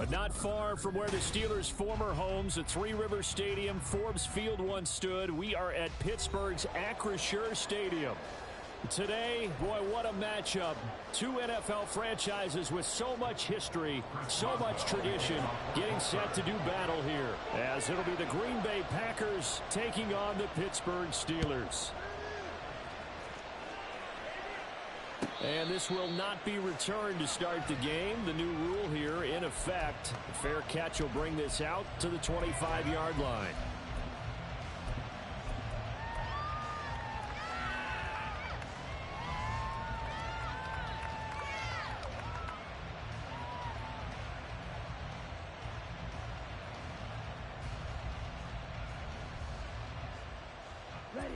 But not far from where the Steelers' former homes at Three Rivers Stadium, Forbes Field once stood, we are at Pittsburgh's Acrisure Stadium. Today, boy, what a matchup. Two NFL franchises with so much history, so much tradition, getting set to do battle here, as it'll be the Green Bay Packers taking on the Pittsburgh Steelers. And this will not be returned to start the game. The new rule here in effect. A fair catch will bring this out to the 25-yard line. Ready.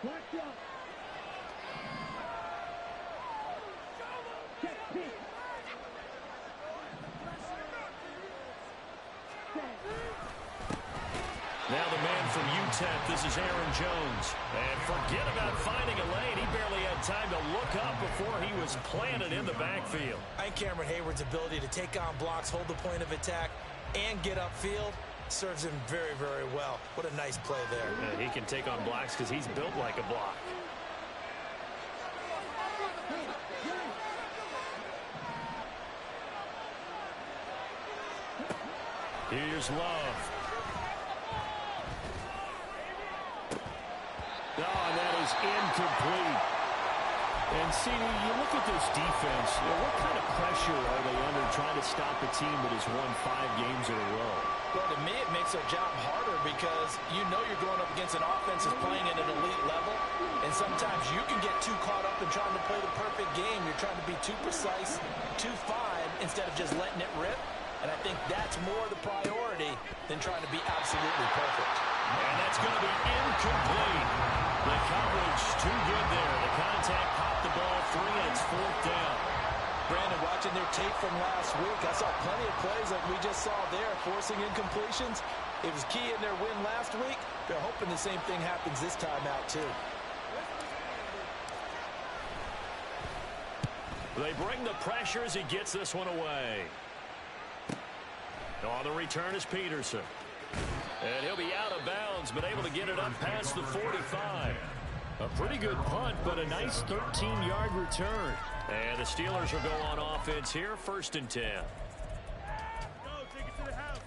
Watch out. Now the man from UTEP, this is Aaron Jones. And forget about finding a lane. He barely had time to look up before he was planted in the backfield. I think Cameron Hayward's ability to take on blocks, hold the point of attack, and get upfield serves him very, very well. What a nice play there. He can take on blocks because he's built like a block. Here's Love. Oh, and that is incomplete. And, CD, you look at this defense, what kind of pressure are they under trying to stop a team that has won 5 games in a row? Well, to me, it makes their job harder because you know you're going up against an offense that's playing at an elite level, and sometimes you can get too caught up in trying to play the perfect game. You're trying to be too precise, too fine, instead of just letting it rip. And I think that's more the priority than trying to be absolutely perfect. And that's going to be incomplete. The coverage too good there. The contact popped the ball free, and it's 4th down. Brandon, watching their tape from last week, I saw plenty of plays like we just saw there, forcing incompletions. It was key in their win last week. They're hoping the same thing happens this time out, too. They bring the pressure as he gets this one away. On the return is Peterson. And he'll be out of bounds, but able to get it up past the 45. A pretty good punt, but a nice 13-yard return. And the Steelers will go on offense here, 1st and 10. Go, take it to the house.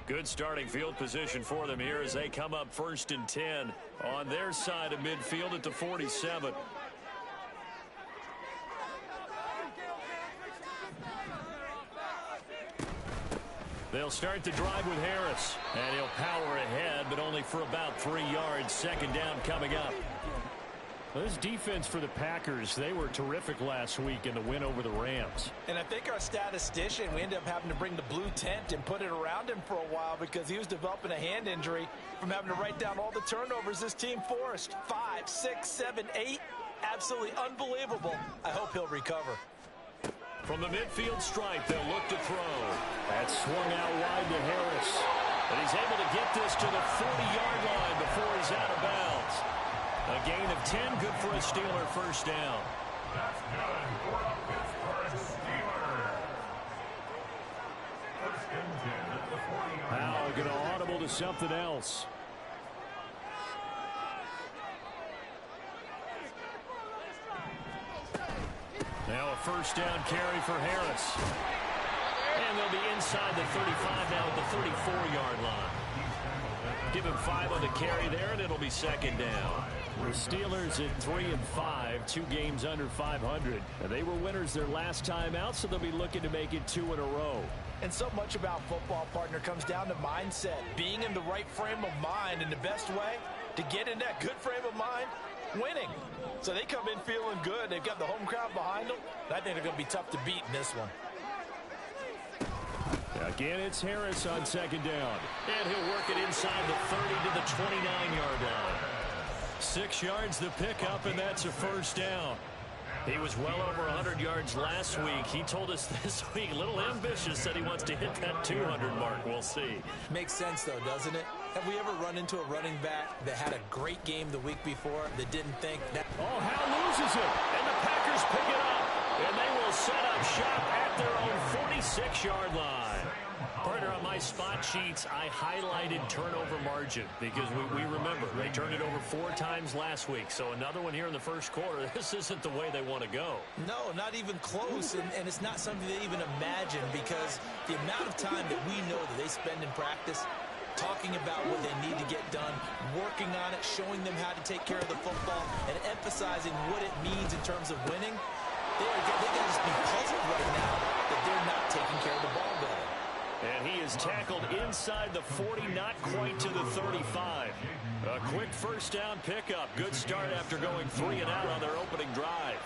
Good starting field position for them here as they come up 1st and 10 on their side of midfield at the 47. They'll start the drive with Harris, and he'll power ahead, but only for about 3 yards. 2nd down coming up. Well, this defense for the Packers, they were terrific last week in the win over the Rams. And I think our statistician, we ended up having to bring the blue tent and put it around him for a while because he was developing a hand injury from having to write down all the turnovers this team forced. 5, 6, 7, 8. Absolutely unbelievable. I hope he'll recover. From the midfield stripe, they'll look to throw. That's swung out wide to Harris. And he's able to get this to the 40-yard line before he's out of bounds. A gain of 10, good for a Steeler 1st down. That's good for the Pittsburgh Steelers. 1st and 10 at the 40-yard line. Now going to audible to something else. Now a 1st down carry for Harris. And they'll be inside the 35 now at the 34-yard line. Give him 5 on the carry there, and it'll be 2nd down. The Steelers at 3-5, 2 games under 500. And they were winners their last time out, so they'll be looking to make it 2 in a row. And so much about football, partner, comes down to mindset. Being in the right frame of mind, and the best way to get in that good frame of mind, winning. So they come in feeling good. They've got the home crowd behind them. I think they're going to be tough to beat in this one. Again, it's Harris on 2nd down. And he'll work it inside the 30 to the 29-yard line. 6 yards the pickup, and that's a 1st down. He was well over 100 yards last week. He told us this week, a little ambitious, said he wants to hit that 200 mark. We'll see. Makes sense, though, doesn't it? Have we ever run into a running back that had a great game the week before that didn't think that... Oh, Hal loses it, and the Packers pick it up, and they will set up shop at their own 46-yard line. Partner, on my spot sheets, I highlighted turnover margin because we remember they turned it over 4 times last week. So another one here in the first quarter. This isn't the way they want to go. No, not even close, and it's not something they even imagine because the amount of time that we know that they spend in practice talking about what they need to get done, working on it, showing them how to take care of the football, and emphasizing what it means in terms of winning. They got to just be puzzled right now that they're not taking care of the ball better. And he is tackled inside the 40, not quite to the 35. A quick first down pickup. Good start after going 3 and out on their opening drive.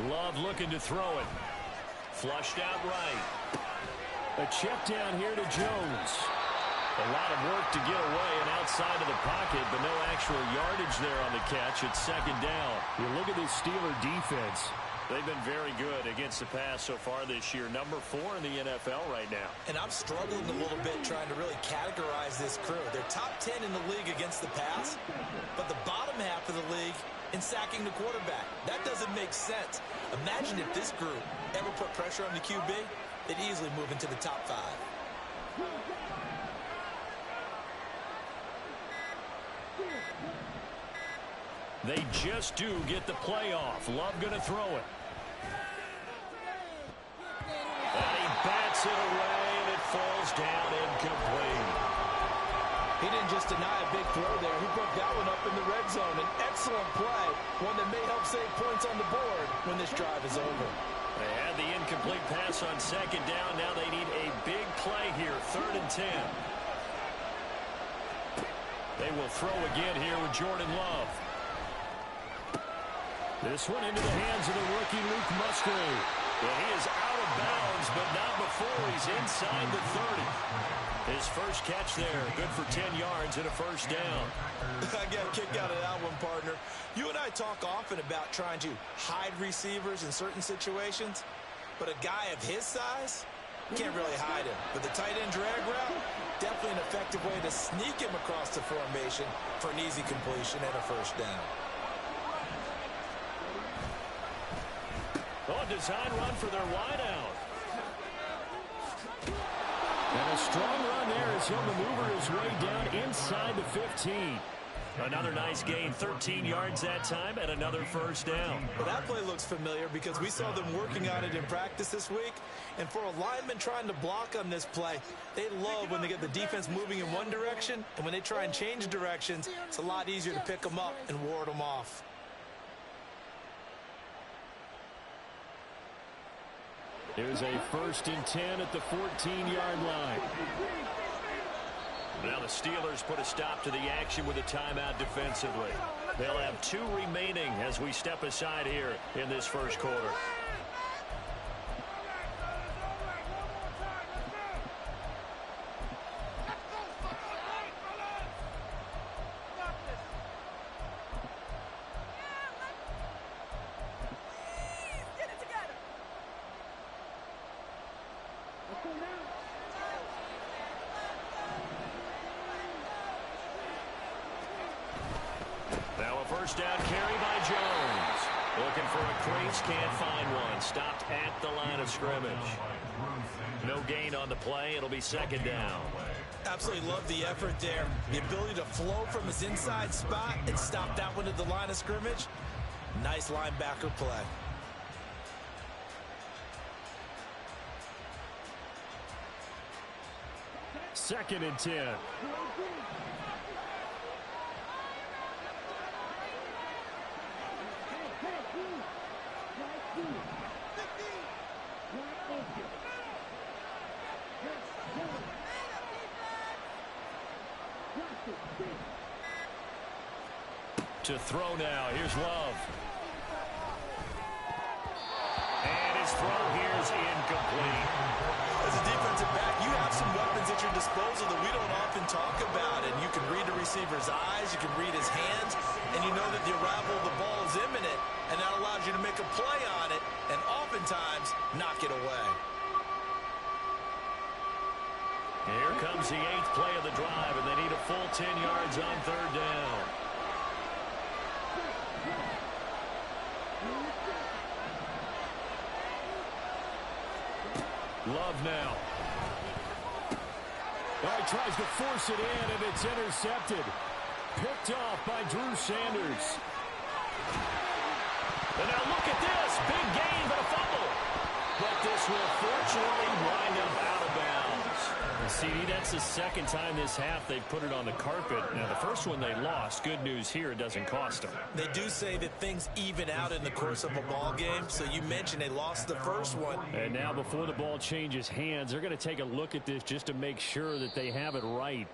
Love looking to throw it. Flushed out right. A check down here to Jones. A lot of work to get away and outside of the pocket, but no actual yardage there on the catch. It's second down. You look at this Steeler defense. They've been very good against the pass so far this year. Number 4 in the NFL right now. And I'm struggling a little bit trying to really categorize this crew. They're top 10 in the league against the pass, but the bottom half of the league in sacking the quarterback. That doesn't make sense. Imagine if this group ever put pressure on the QB, they'd easily move into the top 5. They just do get the playoff. Love going to throw it. And he bats it away, and it falls down incomplete. He didn't just deny a big throw there. He broke that one up in the red zone. An excellent play, one that may help save points on the board when this drive is over. They had the incomplete pass on second down. Now they need a big play here, 3rd and 10. They will throw again here with Jordan Love. This one into the hands of the rookie Luke Musgrave. Well, he is out of bounds, but not before he's inside the 30. His first catch there, good for 10 yards and a first down. I got a kick out of that one, partner. You and I talk often about trying to hide receivers in certain situations, but a guy of his size, can't really hide him. But the tight end drag route, definitely an effective way to sneak him across the formation for an easy completion and a first down. Oh, design run for their wideout. And a strong run there as he'll maneuver his way down inside the 15. Another nice gain, 13 yards that time, and another first down. Well, that play looks familiar because we saw them working on it in practice this week. And for a lineman trying to block on this play, they love when they get the defense moving in one direction. And when they try and change directions, it's a lot easier to pick them up and ward them off. Here's a 1st and 10 at the 14-yard line. Now the Steelers put a stop to the action with a timeout defensively. They'll have 2 remaining as we step aside here in this first quarter. Now a first down carry by Jones. Looking for a crease, can't find one. Stopped at the line of scrimmage. No gain on the play. It'll be second down. Absolutely love the effort there. The ability to flow from his inside spot and stop that one at the line of scrimmage. Nice linebacker play. Second and 10. To throw now. Here's Love. And his throw here is incomplete. As a defensive back, you have some weapons at your disposal that we don't often talk about. And you can read the receiver's eyes, you can read his hands, and you know that the arrival of the ball is imminent, and that allows you to make a play on it and oftentimes knock it away. Here comes the 8th play of the drive, and they need a full 10 yards on 3rd down. Love now. Oh, he tries to force it in, and it's intercepted. Picked off by Drew Sanders. And now look at this. Big gain, but a fumble. But this will fortunately wind up out of bounds. CD, that's the second time this half they put it on the carpet. Now, the first one they lost. Good news here, it doesn't cost them. They do say that things even out in the course of a ball game. So you mentioned they lost the first one. And now before the ball changes hands, they're going to take a look at this just to make sure that they have it right.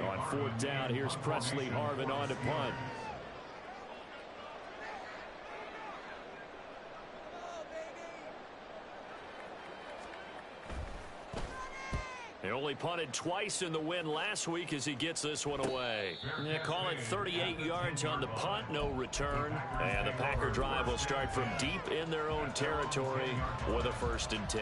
On 4th down, here's Presley Harvin on to punt. They only punted twice in the win last week as he gets this one away. They call it 38 yards on the punt, no return. And the Packer drive will start from deep in their own territory with a 1st and 10.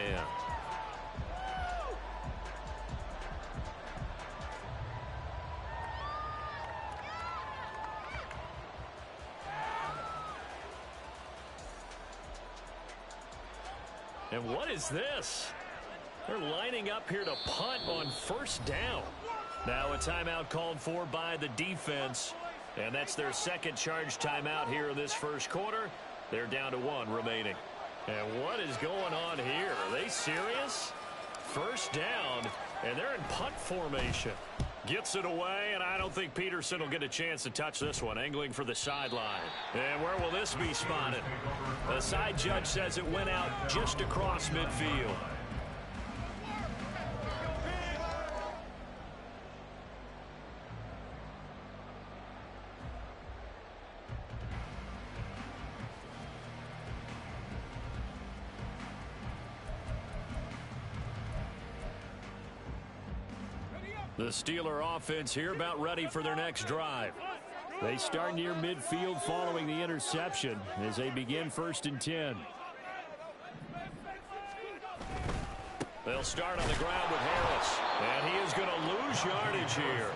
And what is this? They're lining up here to punt on 1st down. Now a timeout called for by the defense. And that's their second charge timeout here in this 1st quarter. They're down to 1 remaining. And what is going on here? Are they serious? 1st down, and they're in punt formation. Gets it away, and I don't think Peterson will get a chance to touch this one. Angling for the sideline. And where will this be spotted? The side judge says it went out just across midfield. The Steeler offense here about ready for their next drive. They start near midfield following the interception as they begin 1st and 10. They'll start on the ground with Harris. And he is going to lose yardage here.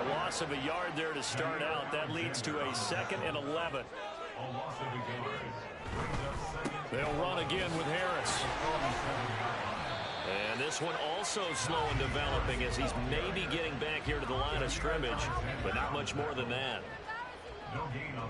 A loss of a yard there to start out. That leads to a 2nd and 11. They'll run again with Harris. And this one also slow in developing as he's maybe getting back here to the line of scrimmage, but not much more than that.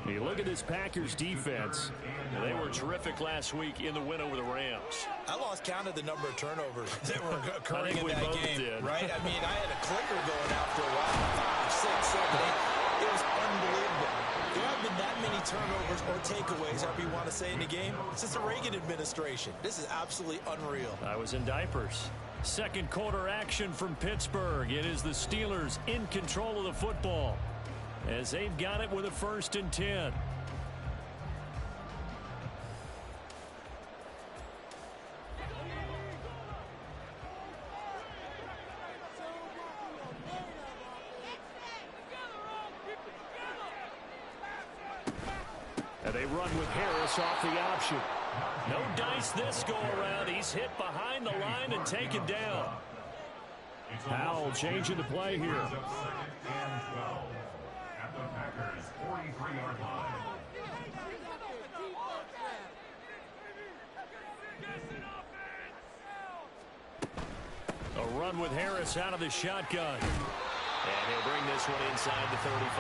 You look at this Packers defense, and they were terrific last week in the win over the Rams. I lost count of the number of turnovers that were occurring in that game, did. right? I mean, I had a clicker going out for a while, 5, 6, 7, 8. It was unbelievable. There haven't been that many turnovers or takeaways, however you want to say, in the game since the Reagan administration. This is absolutely unreal. I was in diapers. 2nd quarter action from Pittsburgh. It is the Steelers in control of the football as they've got it with a 1st and 10. And they run with Harris off the option. No dice this go around. He's hit behind the line and taken down. Howell changing the play here. At the Packers' 43-yard line. run with Harris out of the shotgun. And he'll bring this one inside the 35.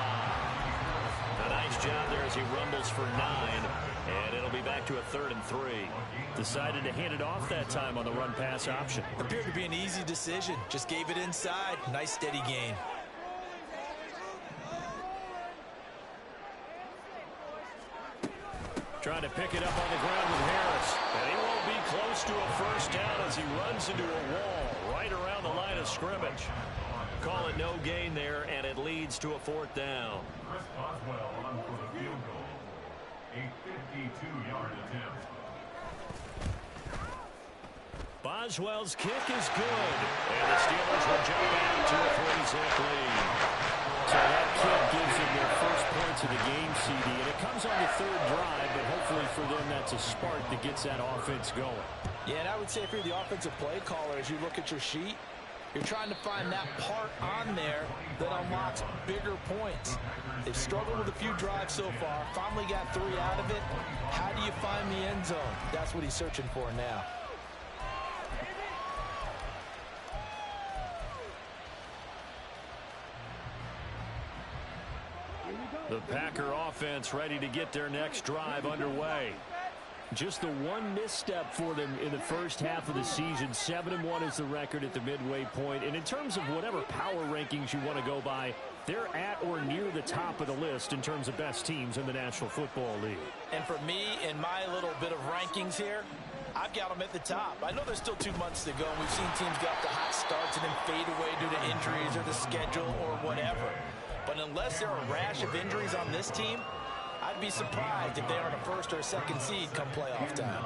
A nice job there as he rumbles for 9. And it'll be back to a 3rd and 3. Decided to hand it off that time on the run-pass option. Appeared to be an easy decision. Just gave it inside. Nice steady gain. Trying to pick it up on the ground with Harris. And he won't be close to a first down as he runs into a wall right around the line of scrimmage. Call it no gain there, and it leads to a 4th down. Chris Boswell on for the field goal. A 52-yard attempt. Boswell's kick is good. And the Steelers will jump back to a 3-zip lead. So that kick gives them their first points of the game, CD. And it comes on the 3rd drive, but hopefully for them that's a spark that gets that offense going. Yeah, and I would say if you're the offensive play caller, as you look at your sheet, you're trying to find that part on there that unlocks bigger points. They've struggled with a few drives so far, finally got 3 out of it. How do you find the end zone? That's what he's searching for now. The Packer offense ready to get their next drive underway. Just the one misstep for them in the first half of the season. 7-1 is the record at the midway point. And in terms of whatever power rankings you want to go by, they're at or near the top of the list in terms of best teams in the National Football League. And for me, in my little bit of rankings here, I've got them at the top. I know there's still 2 months to go, and we've seen teams get off to hot starts and then fade away due to injuries or the schedule or whatever. But unless there are a rash of injuries on this team, I'd be surprised if they aren't a 1st or a 2nd seed come playoff time.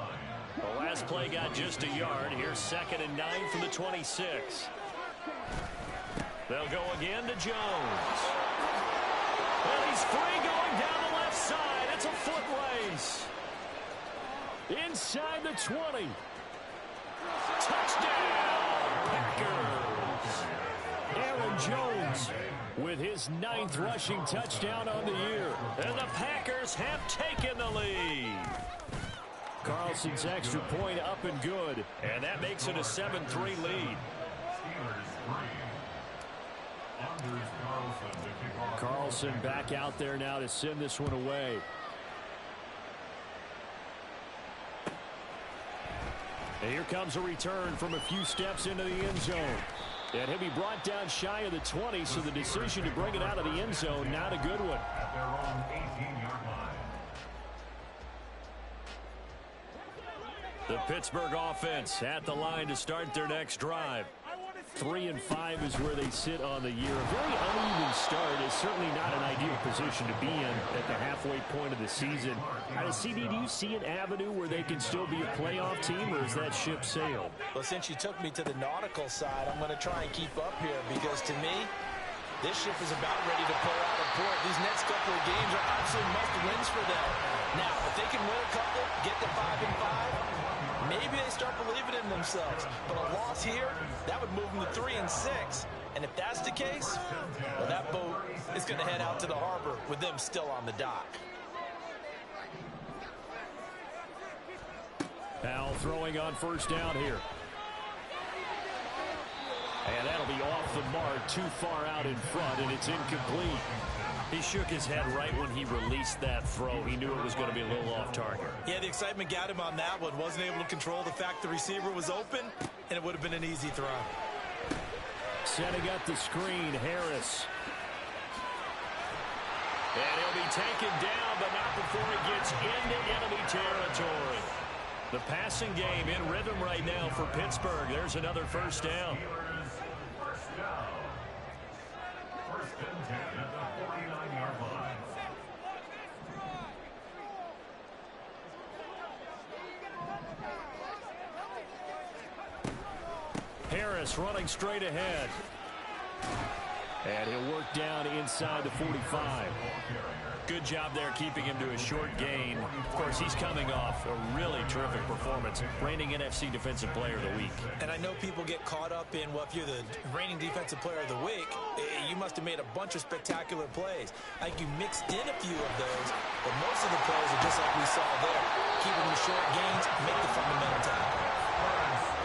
The last play got just a yard. Here's 2nd and 9 from the 26. They'll go again to Jones. And he's free going down the left side. It's a foot race. Inside the 20. Touchdown, Packers. Aaron Jones with his 9th rushing touchdown on the year. And the Packers have taken the lead. Carlson's extra point up and good. And that makes it a 7-3 lead. Steelers 3. Anders Carlson to kick off. Carlson back out there now to send this one away. And here comes a return from a few steps into the end zone. And he'll be brought down shy of the 20, so the decision to bring it out of the end zone, not a good one. At their own 18-yard line. The Pittsburgh offense at the line to start their next drive. 3-5 is where they sit on the year. A very uneven start is certainly not an ideal position to be in at the halfway point of the season. CD, do you see an avenue where they can still be a playoff team, or is that ship sailed? Well, since you took me to the nautical side, I'm going to try and keep up here because to me, this ship is about ready to pull out of port. These next couple of games are absolute must-wins for them. Now, if they can win a couple, get to 5-5, maybe they start believing in themselves. But a loss here, that would move them to 3-6. And if that's the case, well, that boat is going to head out to the harbor with them still on the dock. Powell throwing on first down here. And that'll be off the mark, too far out in front, and it's incomplete. He shook his head right when he released that throw. He knew it was going to be a little off target. Yeah, the excitement got him on that one. Wasn't able to control the fact the receiver was open, and it would have been an easy throw. Setting up the screen, Harris. And he'll be taken down, but not before he gets into enemy territory. The passing game in rhythm right now for Pittsburgh. There's another first down. First down. 1st and 10 at the 49-yard line. Harris running straight ahead. And he'll work down inside the 45. Good job there keeping him to a short gain. Of course, he's coming off a really terrific performance. Reigning NFC Defensive Player of the Week. And I know people get caught up in, well, if you're the reigning Defensive Player of the Week, you must have made a bunch of spectacular plays. I think you mixed in a few of those, but most of the plays are just like we saw there. Keeping the short gains, make the fundamental tackle.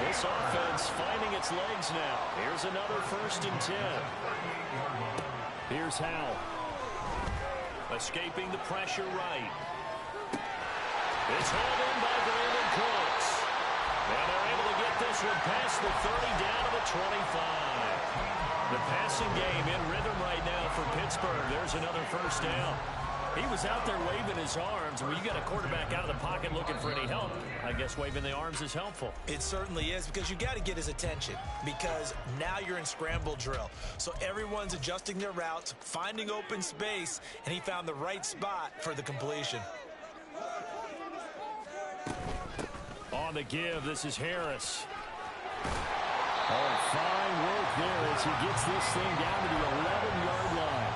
This offense finding its legs now. Here's another 1st and 10. Here's Howell. Escaping the pressure right. It's hauled in by Brandon Cooks. And they're able to get this one past the 30 down to the 25. The passing game in rhythm right now for Pittsburgh. There's another 1st down. He was out there waving his arms. When you got a quarterback out of the pocket looking for any help, I guess waving the arms is helpful. It certainly is, because you got to get his attention, because now you're in scramble drill. So everyone's adjusting their routes, finding open space, and he found the right spot for the completion. On the give, this is Harris. Oh, fine work there as he gets this thing down to the 11-yard line.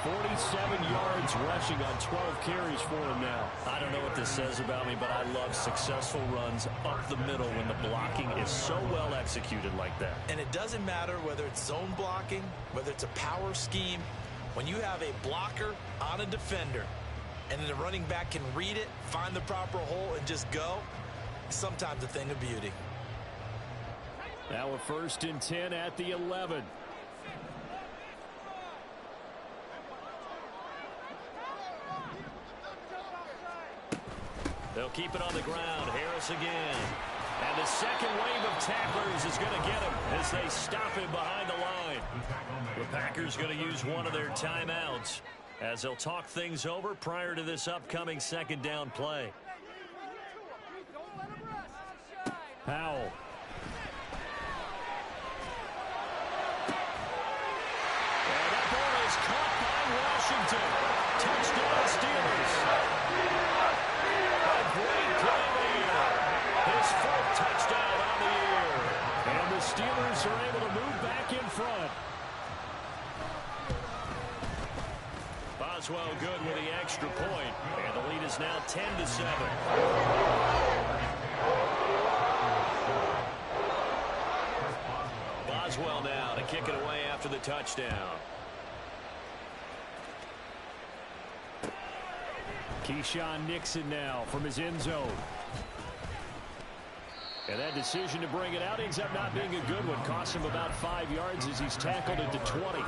47 yards rushing on 12 carries for him now. I don't know what this says about me, but I love successful runs up the middle when the blocking is so well executed like that. And it doesn't matter whether it's zone blocking, whether it's a power scheme. When you have a blocker on a defender and then the running back can read it, find the proper hole, and just go, it's sometimes a thing of beauty. Now a 1st and 10 at the 11. They'll keep it on the ground. Harris again. And the second wave of tacklers is going to get him as they stop him behind the line. The Packers going to use one of their timeouts as they'll talk things over prior to this upcoming 2nd down play. Howell. And that ball is caught by Washington. Touchdown Steelers. A great play there. His 4th touchdown on the year. And the Steelers are able to move back in front. Boswell good with the extra point. And the lead is now 10-7. Boswell now to kick it away after the touchdown. Keyshawn Nixon now from his end zone. And that decision to bring it out ends up not being a good one. Costs him about 5 yards as he's tackled at the 20.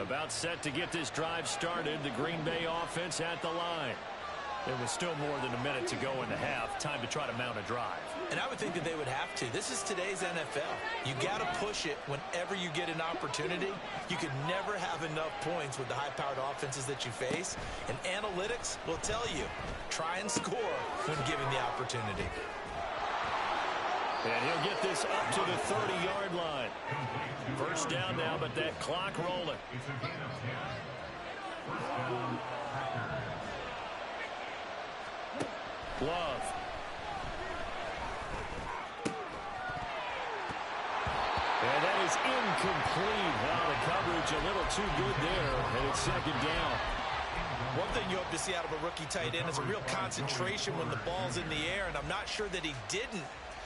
About set to get this drive started. The Green Bay offense at the line. There was still more than a minute to go in the half. Time to try to mount a drive. And I would think that they would have to. This is today's NFL. You got to push it whenever you get an opportunity. You could never have enough points with the high-powered offenses that you face. And analytics will tell you, try and score when given the opportunity. And he'll get this up to the 30-yard line. 1st down now, but that clock rolling. Love. And that is incomplete. Wow, the coverage a little too good there, and it's 2nd down. One thing you hope to see out of a rookie tight end is a real concentration when the ball's in the air, and I'm not sure that he didn't,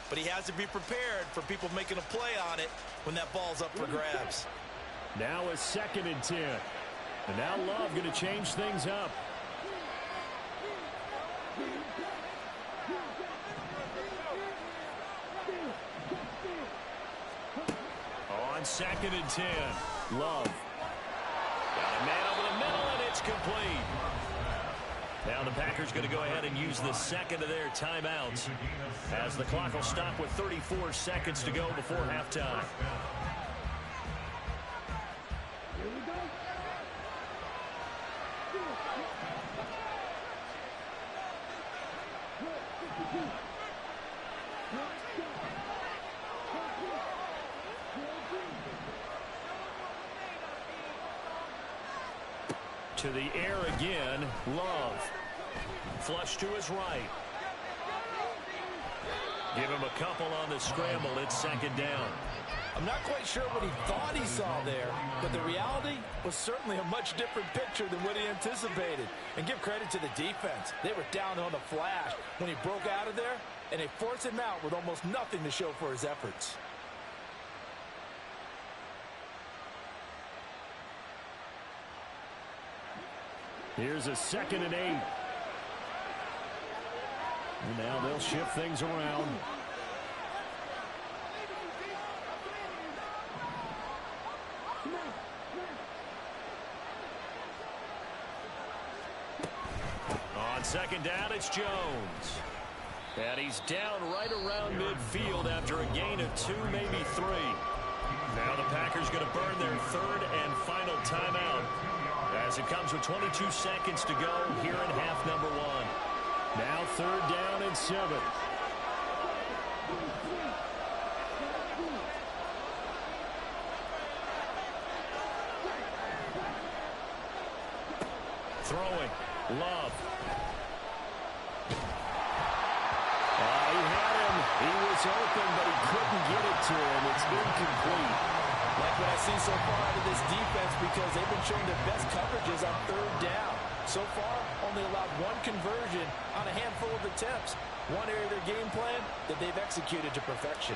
but he has to be prepared for people making a play on it when that ball's up for grabs. Now a 2nd and 10. And now Love going to change things up. On 2nd and 10, Love. Got a man over the middle, and it's complete. Now the Packers going to go ahead and use the 2nd of their timeouts as the clock will stop with 34 seconds to go before halftime. To the air again, Love. Flush to his right. Give him a couple on the scramble. It's 2nd down. I'm not quite sure what he thought he saw there, but the reality was certainly a much different picture than what he anticipated. And give credit to the defense. They were down on the flash when he broke out of there, and they forced him out with almost nothing to show for his efforts. Here's a 2nd and 8. And now they'll shift things around. On 2nd down, it's Jones. And he's down right around midfield after a gain of 2, maybe 3. Now the Packers going to burn their 3rd and final timeout as it comes with 22 seconds to go here in half number 1. Now 3rd down and 7. Throwing. Love. He had him. He was open, but he couldn't get it to him. It's incomplete. Like what I see so far out of this defense, because they've been showing their best coverages on 3rd down. So far, only allowed 1 conversion on a handful of attempts. One area of their game plan that they've executed to perfection.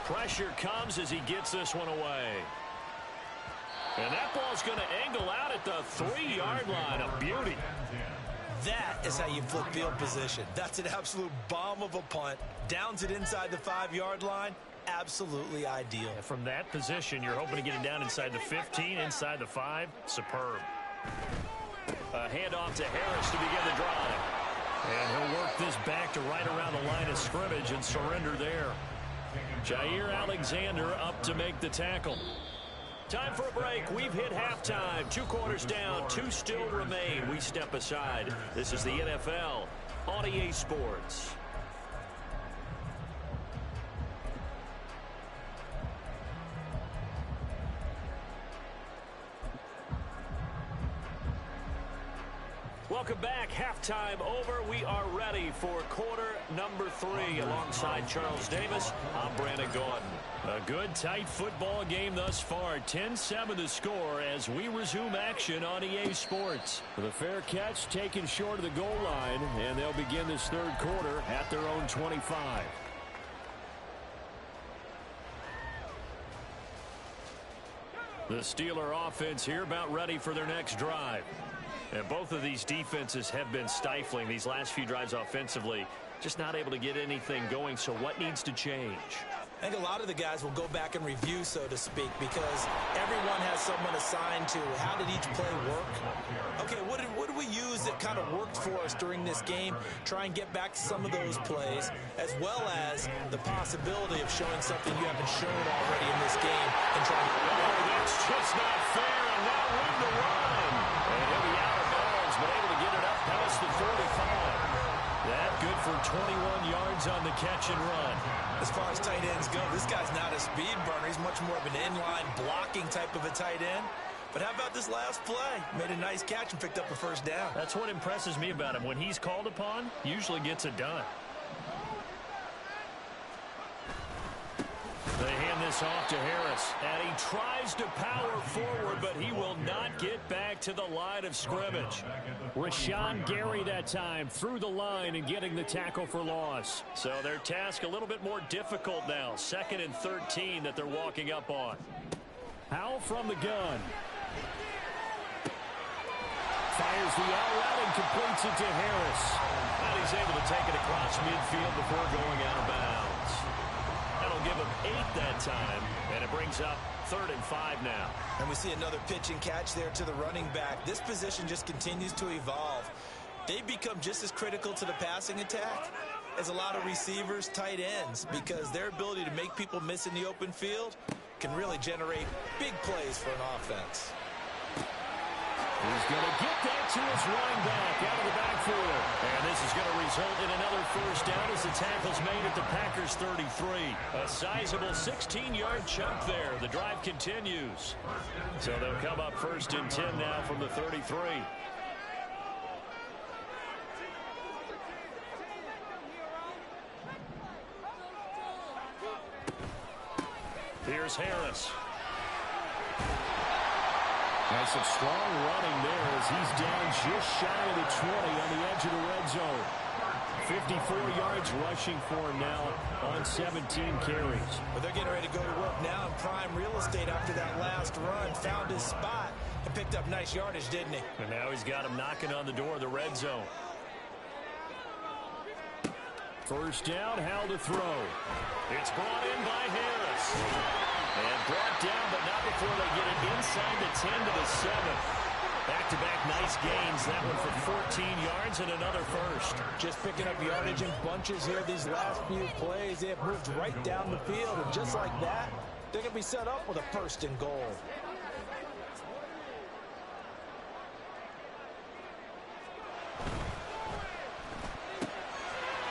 Pressure comes as he gets this one away. And that ball's going to angle out at the 3-yard line. A beauty. That is how you flip field position. That's an absolute bomb of a punt. Downs it inside the 5-yard line. Absolutely ideal. And from that position, you're hoping to get it down inside the 15, inside the 5. Superb. A handoff to Harris to begin the drive. And he'll work this back to right around the line of scrimmage and surrender there. Jair Alexander up to make the tackle. Time for a break. We've hit halftime. 2 quarters down. 2 still remain. We step aside. This is the NFL on EA Sports. Welcome back. Halftime over. We are ready for quarter number 3. Alongside Charles Davis, I'm Brandon Gordon. A good, tight football game thus far. 10-7 the score as we resume action on EA Sports. The fair catch taken short of the goal line, and they'll begin this 3rd quarter at their own 25. The Steeler offense here about ready for their next drive. And both of these defenses have been stifling these last few drives offensively. Just not able to get anything going, so what needs to change? I think a lot of the guys will go back and review, so to speak, because everyone has someone assigned to how did each play work. Okay, what did we use that kind of worked for us during this game? Try and get back to some of those plays, as well as the possibility of showing something you haven't shown already in this game. And trying to... Oh, that's just not fair, and now room to run. And he'll be out of bounds, but able to get it up past the 45. That good for 21 yards on the catch and run. As far as tight ends go, this guy's not a speed burner. He's much more of an inline blocking type of a tight end. But how about this last play? Made a nice catch and picked up a 1st down. That's what impresses me about him. When he's called upon, usually gets it done. They hand this off to Harris, and he tries to power forward, but he will not get back to the line of scrimmage. Rashawn Gary that time through the line and getting the tackle for loss. So their task a little bit more difficult now. 2nd and 13 that they're walking up on. Howell from the gun. Fires the out and completes it to Harris. And he's able to take it across midfield before going out of bounds. That'll give him 8 that time, and it brings up 3rd and 5 now. And we see another pitch and catch there to the running back. This position just continues to evolve. They become just as critical to the passing attack as a lot of receivers, tight ends, because their ability to make people miss in the open field can really generate big plays for an offense. He's going to get that to his running back out of the backfield. And this is going to result in another 1st down as the tackle's made at the Packers 33. A sizable 16-yard chunk there. The drive continues. So they'll come up 1st and 10 now from the 33. Here's Harris. And some strong running there as he's down just shy of the 20 on the edge of the red zone. 54 yards rushing for him now on 17 carries. But they're getting ready to go to work now in prime real estate after that last run, found his spot, and picked up nice yardage, didn't he? And now he's got him knocking on the door of the red zone. First down, Howell to throw. It's brought in by Harris. And brought down, but not before they get it inside the 10 to the 7. Back-to-back nice gains. That one for 14 yards and another first. Just picking up yardage in bunches here these last few plays. They have moved right down the field, and just like that, they're going to be set up with a first and goal.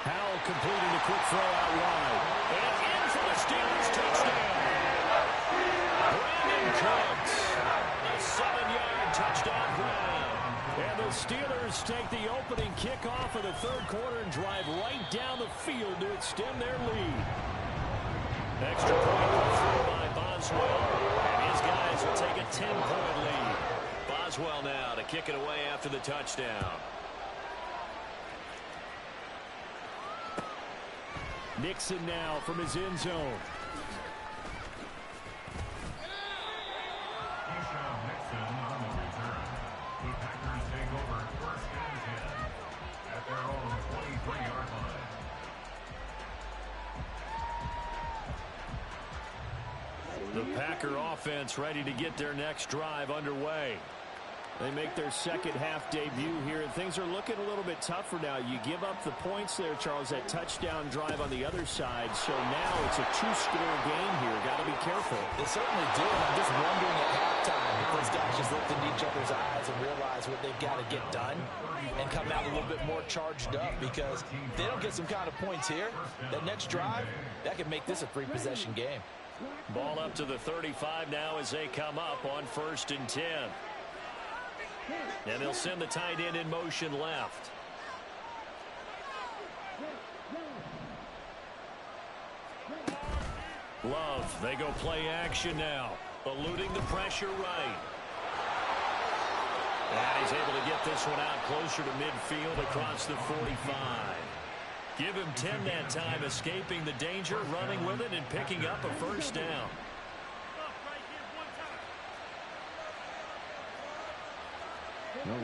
Howell completing the quick throw out wide. And in for the Steelers touchdown. Brandon Cooks. A 7-yard touchdown ground. And the Steelers take the opening kickoff of the third quarter and drive right down the field to extend their lead. Extra point through by Boswell. And his guys will take a 10-point lead. Boswell now to kick it away after the touchdown. Nixon now from his end zone. Nixon on the return. The Packers take over first and 10 at their own 23-yard line. The Packer offense ready to get their next drive underway. They make their second half debut here, and things are looking a little bit tougher now. You give up the points there, Charles, that touchdown drive on the other side. So now it's a two-score game here. Got to be careful. They certainly do. I'm just wondering at halftime if those guys just looked into each other's eyes and realize what they've got to get done and come out a little bit more charged up, because if they don't get some kind of points here, that next drive, that could make this a three-possession game. Ball up to the 35 now as they come up on first and 10. And they'll send the tight end in motion left. Love, they go play action now. Eluding the pressure right. And he's able to get this one out closer to midfield across the 45. Give him 10 that time, escaping the danger, running with it, and picking up a first down.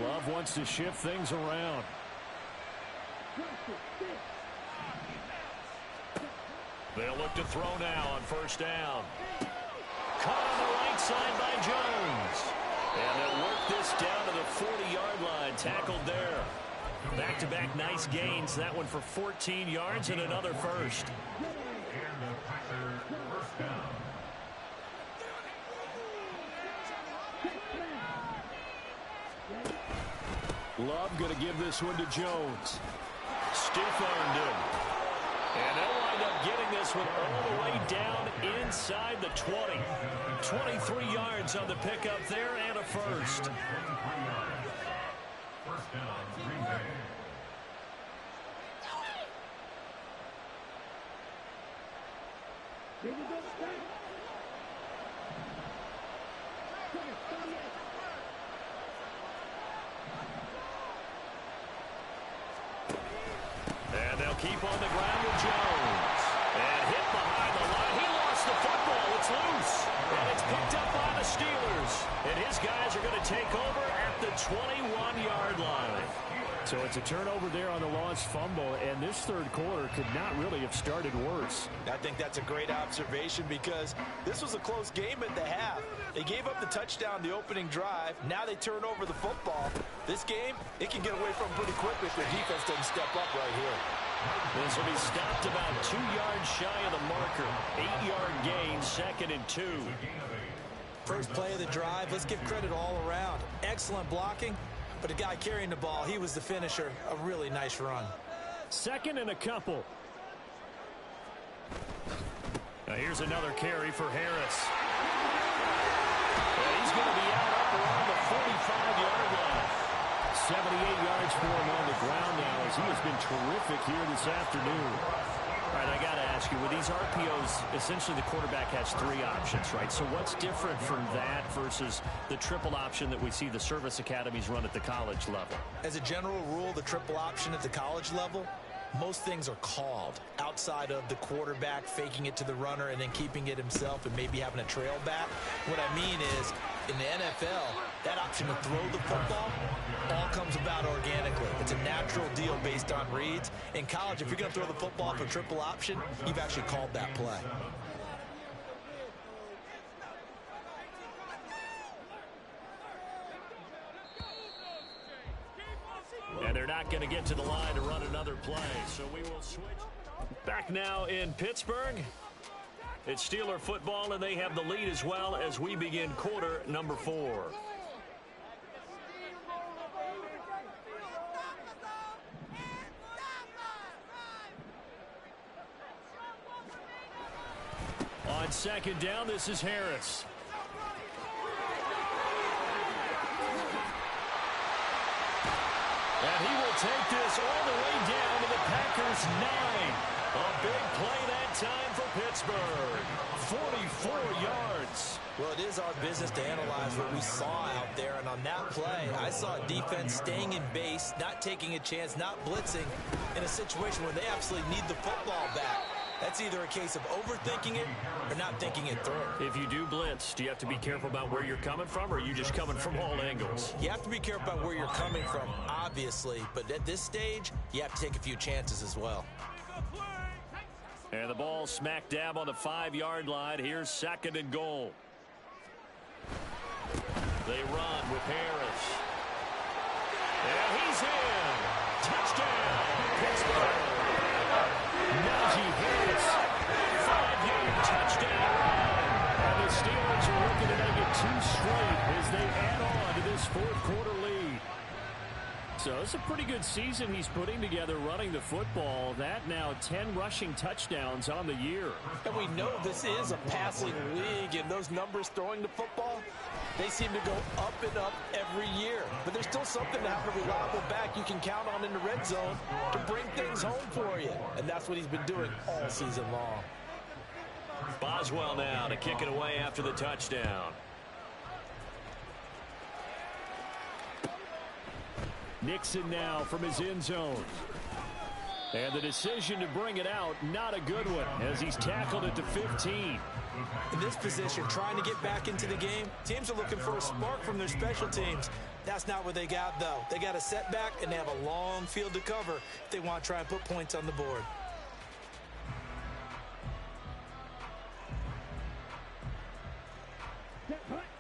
Love wants to shift things around. They'll look to throw now on first down. Caught on the right side by Jones. And they'll work this down to the 40-yard line. Tackled there. Back-to-back nice gains. That one for 14 yards and another first. And the Packers first down. Love going to give this one to Jones. Stiff-armed him. And they'll wind up getting this one all the way down inside the 20. 23 yards on the pickup there and a first. First down, Green Bay. And they'll keep on the ground with Jones. And hit behind the line. He lost the football. It's loose. And it's picked up by the Steelers. And his guys are going to take over at the 21-yard line. So it's a turnover there on the lost fumble, and this third quarter could not really have started worse. I think that's a great observation, because this was a close game at the half. They gave up the touchdown the opening drive. Now they turn over the football. This game, it can get away from pretty quickly if their defense doesn't step up right here. This will be stopped about 2 yards shy of the marker. 8-yard gain, 2nd and 2. First play of the drive, let's give credit all around. Excellent blocking, but the guy carrying the ball, he was the finisher. A really nice run. 2nd and a couple. Now here's another carry for Harris. And he's going to be out up around the 45-yard line. 78 yards for him on the ground now, as he has been terrific here this afternoon. All right, I got to ask you, with these RPOs, essentially the quarterback has 3 options, right? So what's different from that versus the triple option that we see the service academies run at the college level? As a general rule, the triple option at the college level, most things are called outside of the quarterback faking it to the runner and then keeping it himself and maybe having a trail back. What I mean is, in the NFL, that option to throw the football all comes about organically. It's a natural deal based on reads. In college, if you're going to throw the football for triple option, you've actually called that play. And they're not going to get to the line to run another play, so we will switch. Back now in Pittsburgh. It's Steeler football, and they have the lead as well as we begin quarter number 4. On second down, this is Harris. And he will take this all the way down to the Packers' 9. A big play that time for Pittsburgh. 44 yards. Well, it is our business to analyze what we saw out there. And on that play, I saw a defense staying in base, not taking a chance, not blitzing in a situation where they absolutely need the football back. That's either a case of overthinking it or not thinking it through. If you do blitz, do you have to be careful about where you're coming from, or are you just coming from all angles? You have to be careful about where you're coming from, obviously. But at this stage, you have to take a few chances as well. And the ball smack dab on the 5-yard line. Here's second and goal. They run with Harris. And he's in. Touchdown, Pittsburgh. Najee Harris, 5-yard touchdown run. And the Steelers are looking to make it 2 straight as they add on to this fourth-quarter lead. So it's a pretty good season he's putting together running the football. That now 10 rushing touchdowns on the year. And we know this is a passing league, and those numbers throwing the football, they seem to go up and up every year. But there's still something to have a reliable back you can count on in the red zone to bring things home for you. And that's what he's been doing all season long. Boswell now to kick it away after the touchdown. Nixon now from his end zone. And the decision to bring it out, not a good one, as he's tackled it to 15. In this position, trying to get back into the game, teams are looking for a spark from their special teams. That's not what they got, though. They got a setback, and they have a long field to cover if they want to try and put points on the board.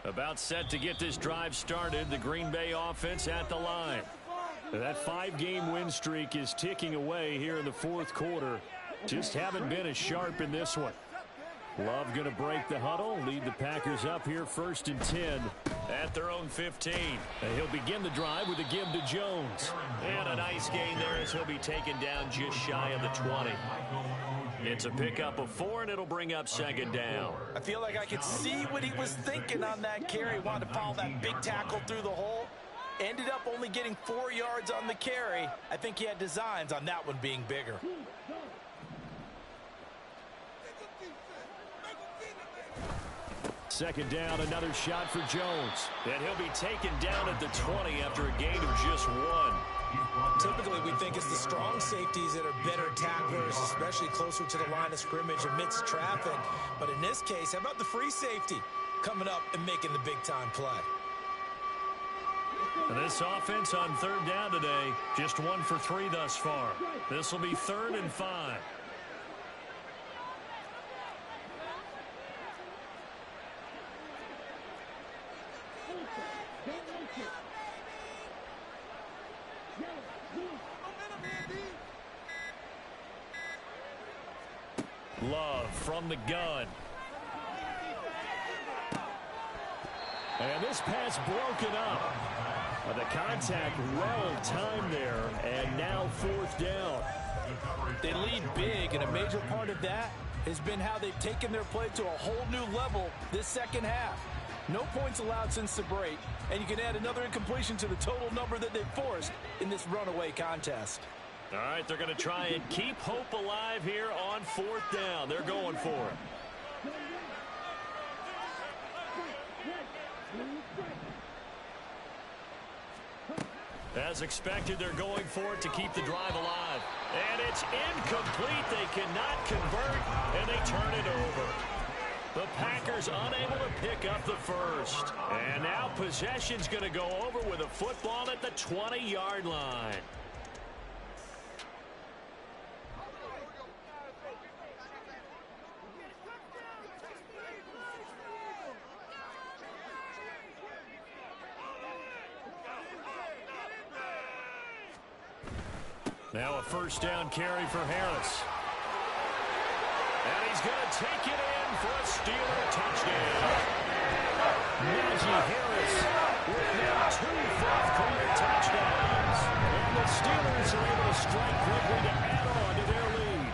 About set to get this drive started, the Green Bay offense at the line. That 5-game win streak is ticking away here in the fourth quarter. Just haven't been as sharp in this one. Love going to break the huddle, lead the Packers up here 1st and 10 at their own 15. And he'll begin the drive with a give to Jones. And a nice gain there as he'll be taken down just shy of the 20. It's a pickup of 4, and it'll bring up second down. I feel like I could see what he was thinking on that carry. Wanted to follow that big tackle through the hole. Ended up only getting 4 yards on the carry. I think he had designs on that one being bigger. Second down, another shot for Jones. And he'll be taken down at the 20 after a gain of just 1. Typically, we think it's the strong safeties that are better tacklers, especially closer to the line of scrimmage amidst traffic. But in this case, how about the free safety coming up and making the big-time play? And this offense on third down today, just 1 for 3 thus far. This will be 3rd and 5. Love from the gun. And this pass broken up. The contact well timed there, and now 4th down. They lead big, and a major part of that has been how they've taken their play to a whole new level this second half. No points allowed since the break, and you can add another incompletion to the total number that they've forced in this runaway contest. All right, they're going to try and keep hope alive here on 4th down. They're going for it. As expected, they're going for it to keep the drive alive. And it's incomplete. They cannot convert, and they turn it over. The Packers unable to pick up the first. And now possession's going to go over with a football at the 20-yard line. Now a first down carry for Harris. And he's going to take it in for a Steeler touchdown. Najee Harris with now 2 fourth-quarter touchdowns. And the Steelers are able to strike quickly to add on to their lead.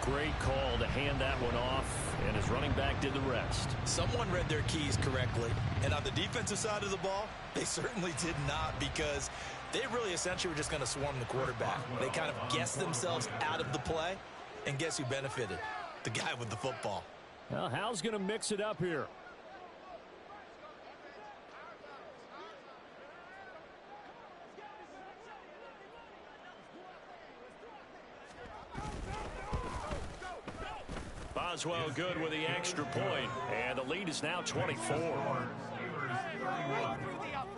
Great call to hand that one off, and his running back did the rest. Someone read their keys correctly. And on the defensive side of the ball, they certainly did not, because they really essentially were just going to swarm the quarterback. They kind of guessed themselves out of the play, and guess who benefited? The guy with the football. Well, Hal's going to mix it up here. Boswell good with the extra point, and the lead is now 24. Steelers 31.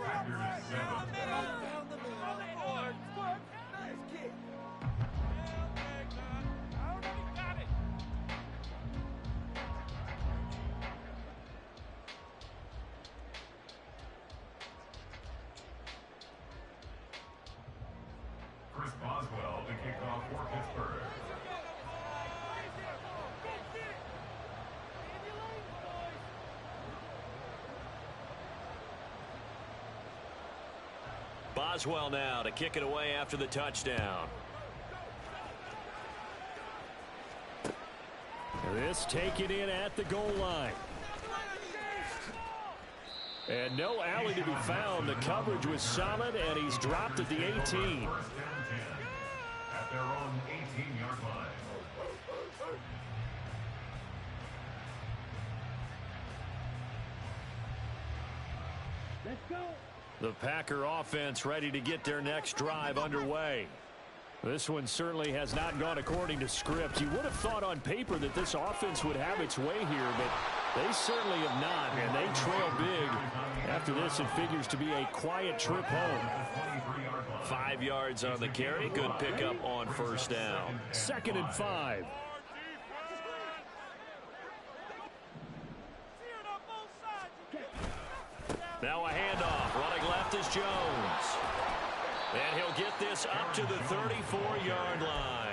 Packers 7. Boswell to kick off for Pittsburgh. Boswell now to kick it away after the touchdown. This taken in at the goal line. And no alley to be found. The coverage was solid, and he's dropped at the 18. First down 10 at their own 18-yard line. Let's go. The Packer offense ready to get their next drive underway. This one certainly has not gone according to script. You would have thought on paper that this offense would have its way here, but they certainly have not, and they trail big. After this, it figures to be a quiet trip home. 5 yards on the carry. Good pickup on first down. 2nd and 5. Now a handoff. Running left is Jones. And he'll get this up to the 34-yard line.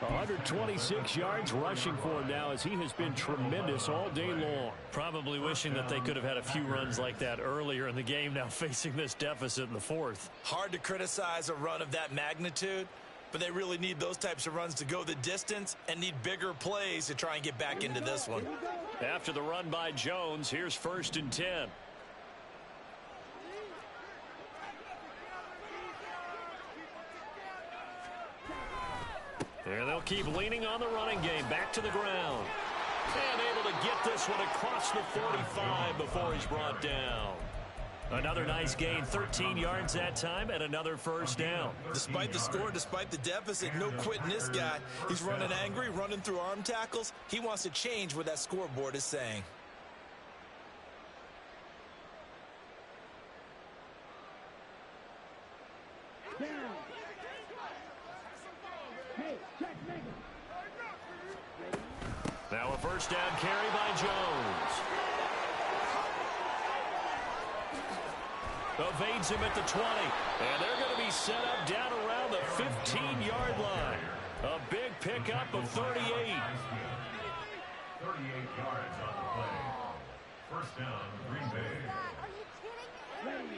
126 yards rushing for him now, as he has been tremendous all day long. Probably wishing that they could have had a few runs like that earlier in the game, now facing this deficit in the 4th. Hard to criticize a run of that magnitude, but they really need those types of runs to go the distance and need bigger plays to try and get back into this one. After the run by Jones, here's 1st and 10. And they'll keep leaning on the running game. Back to the ground. And able to get this one across the 45 before he's brought down. Another nice gain, 13 yards that time, and another first down. Despite the score, despite the deficit, no quitting this guy. He's running angry, running through arm tackles. He wants to change what that scoreboard is saying. Now a first down carry by Jones. Evades him at the 20. And they're going to be set up down around the 15-yard line. A big pickup of 38. 38 yards on the play. First down, Green Bay.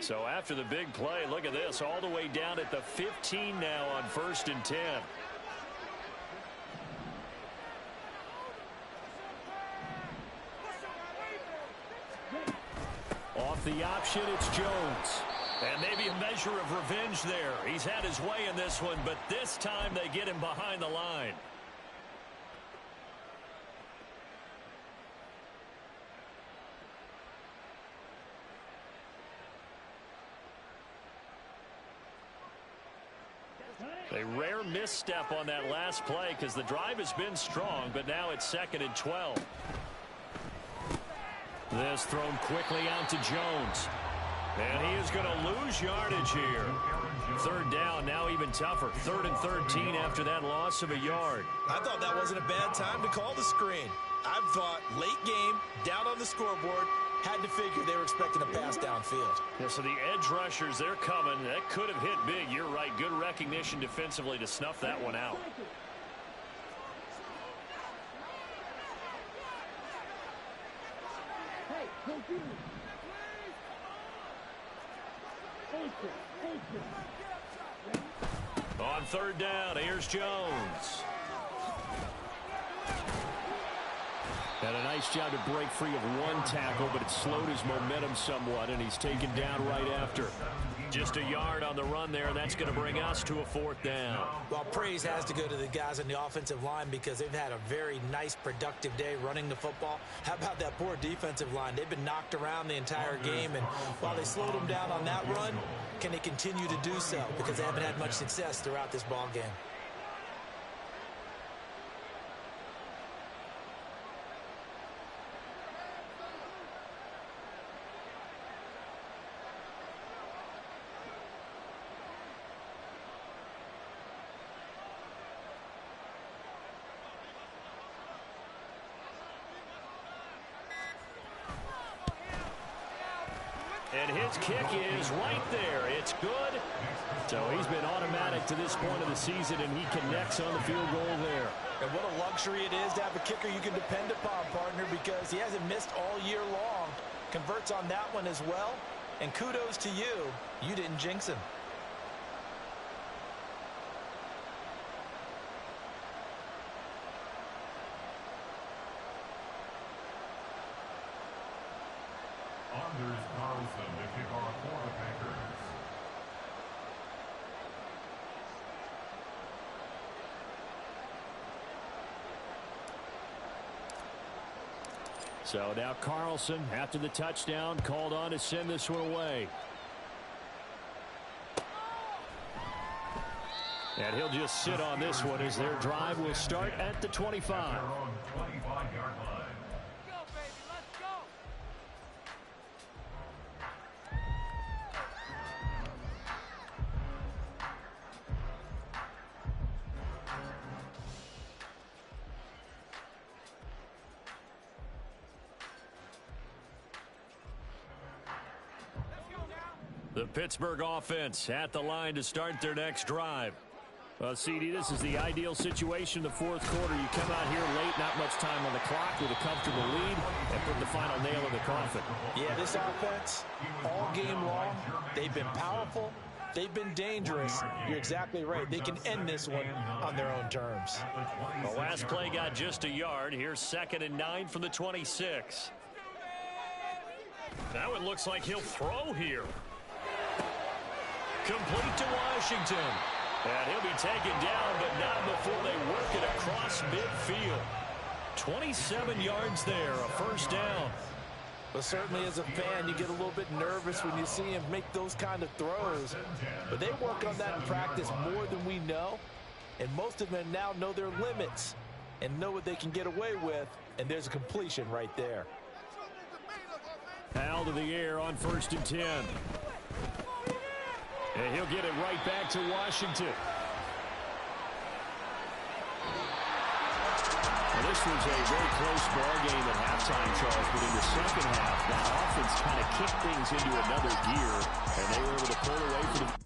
So after the big play, look at this, all the way down at the 15 now on 1st and 10. Off the option, it's Jones. And maybe a measure of revenge there. He's had his way in this one, but this time they get him behind the line. A rare misstep on that last play because the drive has been strong, but now it's 2nd and 12. This thrown quickly out to Jones. And he is going to lose yardage here. 3rd down, now even tougher. 3rd and 13 after that loss of a yard. I thought that wasn't a bad time to call the screen. I thought late game, down on the scoreboard, had to figure they were expecting a pass downfield. Yeah, so the edge rushers, they're coming. That could have hit big. You're right. Good recognition defensively to snuff that one out. On 3rd down, here's Jones. Had a nice job to break free of one tackle, but it slowed his momentum somewhat, and he's taken down right after. Just a yard on the run there, and that's going to bring us to a 4th down. Well, praise has to go to the guys on the offensive line because they've had a very nice, productive day running the football. How about that poor defensive line? They've been knocked around the entire game, and while they slowed them down on that run, can they continue to do so? Because they haven't had much success throughout this ball game. And his kick is right there. It's good. So he's been automatic to this point of the season, and he connects on the field goal there. And what a luxury it is to have a kicker you can depend upon, partner, because he hasn't missed all year long. Converts on that one as well. And kudos to you. You didn't jinx him. Anders Carlson to kick off for the Packers. So now Carlson, after the touchdown, called on to send this one away. And he'll just sit on this one as their drive will start at the 25. Their own 25-yard line. The Pittsburgh offense at the line to start their next drive. Well, CD, this is the ideal situation in the 4th quarter. You come out here late, not much time on the clock with a comfortable lead, and put the final nail in the coffin. Yeah, this offense, all game long, they've been powerful. They've been dangerous. You're exactly right. They can end this one on their own terms. The last play got just a yard. Here's 2nd and 9 from the 26. Now it looks like he'll throw here. Complete to Washington. And he'll be taken down, but not before they work it across midfield. 27 yards there, a 1st down. But certainly as a fan, you get a little bit nervous when you see him make those kind of throws. But they work on that in practice more than we know. And most of them now know their limits and know what they can get away with. And there's a completion right there. Out of the air on 1st and 10. And he'll get it right back to Washington. Well, this was a very close ball game at halftime, Charles, but in the 2nd half, that offense kind of kicked things into another gear, and they were able to pull away from the